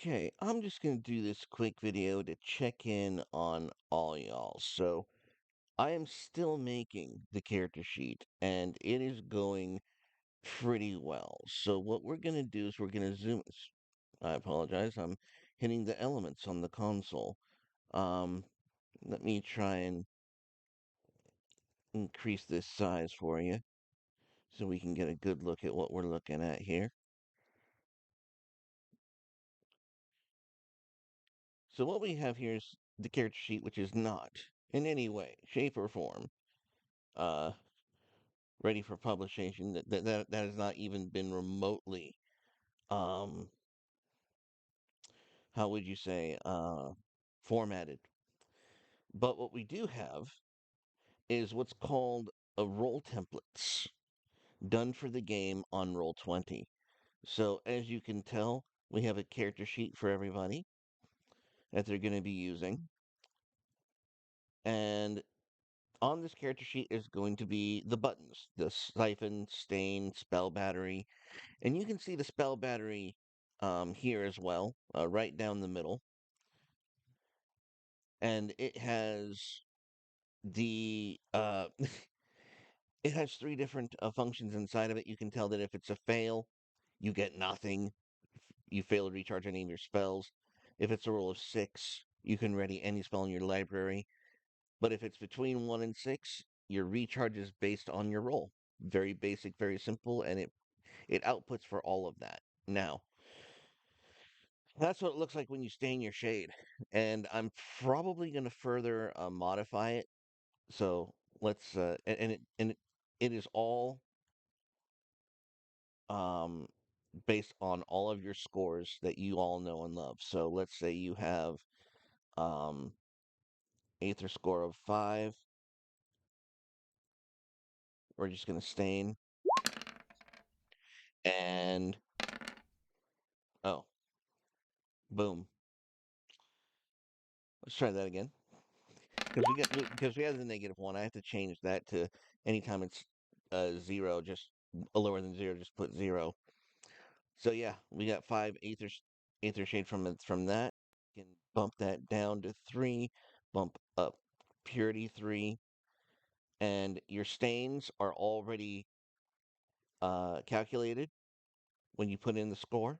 Okay, I'm just going to do this quick video to check in on all y'all. So, I am still making the character sheet and it is going pretty well. So, what we're going to do is we're going to I apologize, I'm hitting the elements on the console. Um, Let me try and increase this size for you so we can get a good look at what we're looking at here. So, what we have here is the character sheet, which is not in any way, shape, or form. Uh, Ready for publication. That has not even been remotely, um, how would you say, formatted. But what we do have is what's called a roll templates done for the game on Roll20. So as you can tell, we have a character sheet for everybody that they're going to be using. And on this character sheet is going to be the buttons, the siphon, stain, spell battery, and you can see the spell battery here as well, right down the middle. And it has the it has three different functions inside of it. You can tell that if it's a fail, you get nothing. You fail to recharge any of your spells. If it's a roll of 6, you can ready any spell in your library. But if it's between 1 and 6, your recharge is based on your roll. Very basic, very simple, and it outputs for all of that. Now, that's what it looks like when you stain your shade. And I'm probably going to further modify it. So let's it is all um based on all of your scores that you all know and love. So let's say you have um Aether score of 5. We're just going to stain and oh, boom. Let's try that again. Because we have the -1, I have to change that to anytime it's 0, just lower than 0, just put 0. So yeah, we got 5 Aether shade from that. You can bump that down to 3, bump up purity 3, and your stains are already calculated when you put in the score.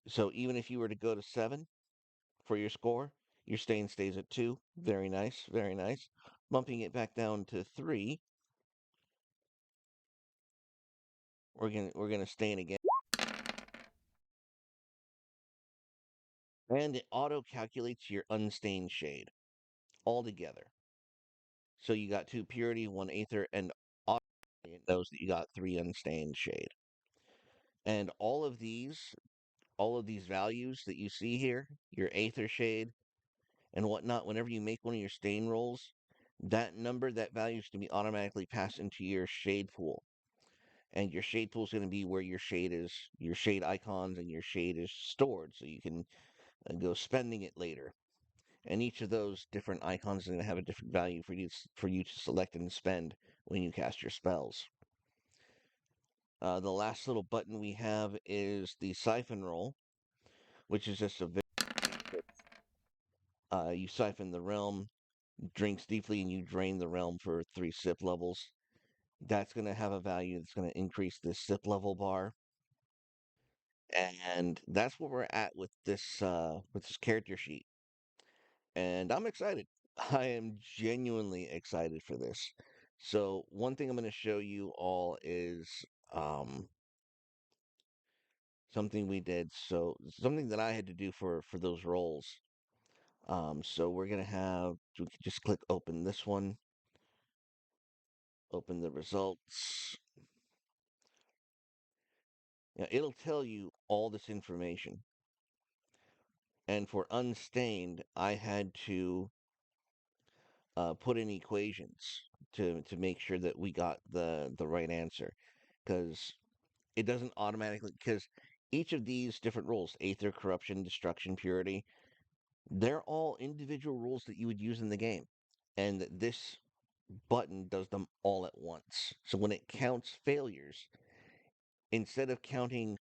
So even if you were to go to 7 for your score, your stain stays at 2. Very nice, very nice. Bumping it back down to 3, we're gonna stain again, and it auto calculates your unstained shade all together. So you got 2 purity, 1 Aether, and auto it knows that you got 3 unstained shade. And all of these values that you see here, your Aether shade and whatnot, whenever you make one of your stain rolls, that number, that value is going to be automatically passed into your shade pool. And your shade pool is going to be where your shade icons and your shade is stored, so you can go spending it later. And each of those different icons is going to have a different value for you to select and spend when you cast your spells. The last little button we have is the siphon roll, which is just you siphon the realm, drinks deeply, and you drain the realm for 3 sip levels. That's going to have a value that's going to increase this sip level bar. And that's where we're at with this character sheet. And I'm excited. I am genuinely excited for this. So one thing I'm going to show you all is um, something we did. So something that I had to do for those roles. So we're gonna have we can just click open this one, open the results. Yeah, it'll tell you all this information. And for unstained, I had to put in equations to make sure that we got the right answer, because it doesn't automatically, because each of these different rules, Aether, Corruption, Destruction, Purity, they're all individual rules that you would use in the game. And this button does them all at once. So when it counts failures, instead of counting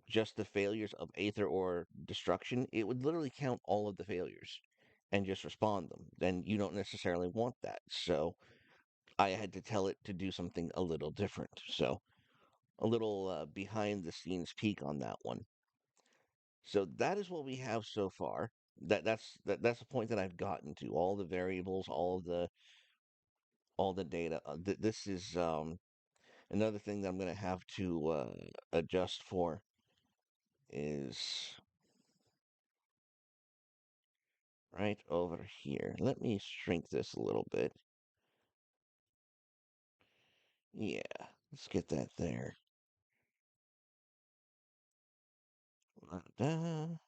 just the failures of Aether or Destruction, it would literally count all of the failures and just respond them. Then you don't necessarily want that. So I had to tell it to do something a little different. So a little behind the scenes peek on that one. So that is what we have so far. That's the point that I've gotten to. All the variables, all the data. This is another thing that I'm going to have to adjust for is right over here. Let me shrink this a little bit. Yeah, let's get that there. Da-da.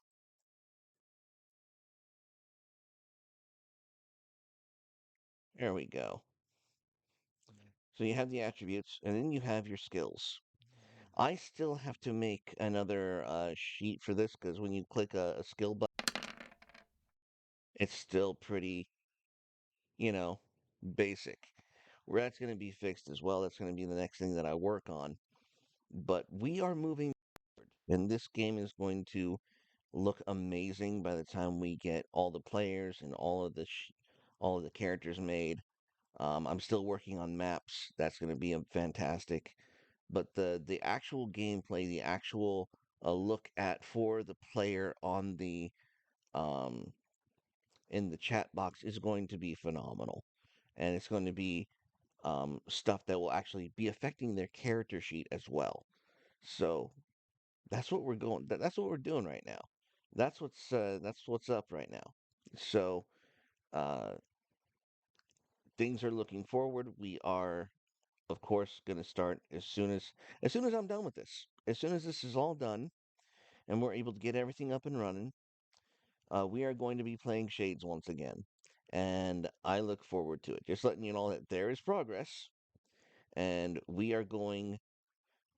There we go. So you have the attributes, and then you have your skills. I still have to make another sheet for this because when you click a skill button, it's still pretty, you know, basic. Where that's going to be fixed as well. That's going to be the next thing that I work on. But we are moving forward, and this game is going to look amazing by the time we get all the players and all of the characters made. I'm still working on maps. That's going to be a fantastic. But the actual gameplay, the actual look at for the player on the um, in the chat box is going to be phenomenal, and it's going to be stuff that will actually be affecting their character sheet as well. So that's what we're going. That's what we're doing right now. That's what's up right now. So uh, things are looking forward. We are, of course, going to start as soon as I'm done with this. As soon as this is all done and we're able to get everything up and running, we are going to be playing Shades once again, and I look forward to it. Just letting you know that there is progress, and we are going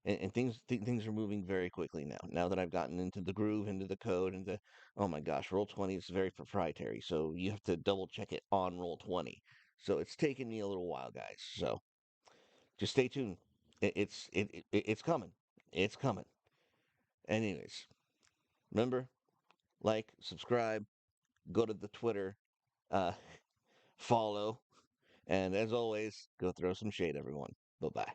and things are moving very quickly now. Now that I've gotten into the groove, into the code, into oh my gosh, Roll 20 is very proprietary, so you have to double check it on Roll 20. So it's taken me a little while, guys. So just stay tuned. It's coming. It's coming. Anyways, remember, like, subscribe, go to the Twitter, uh, follow, and as always, go throw some shade, everyone. Bye bye.